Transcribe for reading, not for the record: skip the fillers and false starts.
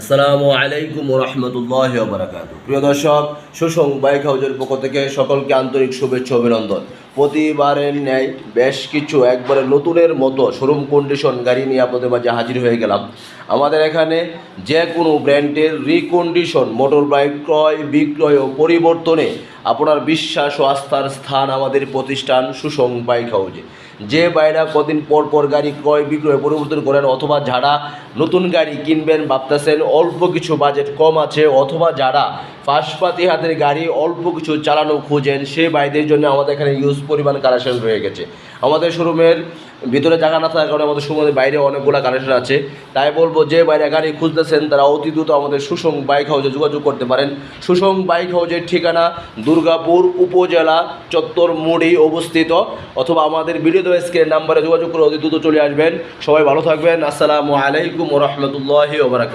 আসসালামু আলাইকুম রহমতুল্লাহ বারাকাতু। প্রিয় দর্শক, সুসং বাইক হাউজের পক্ষ থেকে সকলকে আন্তরিক শুভেচ্ছা অভিনন্দন। প্রতিবারের ন্যায় বেশ কিছু একবারে নতুনের মতো শোরুম কন্ডিশন গাড়ি নিয়ে আপনাদের মাঝে হাজির হয়ে গেলাম। আমাদের এখানে যে কোনো ব্র্যান্ডের রিকন্ডিশন মোটর বাইক ক্রয় বিক্রয় ও পরিবর্তনে আপনার বিশ্বাস ও আস্থার স্থান আমাদের প্রতিষ্ঠান সুসং বাইক হাউজে। যে বাইরা কদিন পর পর গাড়ি ক্রয় বিক্রয় পরিবর্তন করেন, অথবা যারা নতুন গাড়ি কিনবেন ভাবতেছেন, অল্প কিছু বাজেট কম আছে, অথবা যারা পাশপাতি হাতের গাড়ি অল্প কিছু চালানো খুঁজেন, সে বাইদের জন্য আমাদের এখানে ইউজ পরিমাণ কালেকশন রয়ে গেছে। আমাদের শোরুমের ভিতরে জায়গা না থাকার কারণে আমাদের শোরুমের বাইরে অনেকগুলো কালেকশন আছে। তাই বলবো, যে বাইরে গাড়ি খুঁজতেছেন তারা অতি দ্রুত আমাদের সুসং বাইক হাউসে যোগাযোগ করতে পারেন। সুসং বাইক হাউসের ঠিকানা দুর্গাপুর উপজেলা চত্বর মোড়ে অবস্থিত, অথবা আমাদের ভিডিও স্ক্রিনের নাম্বারে যোগাযোগ করে অতি দ্রুত চলে আসবেন। সবাই ভালো থাকবেন। আসসালামু আলাইকুম ওয়া রাহমাতুল্লাহি ওয়া বারাকাতুহু।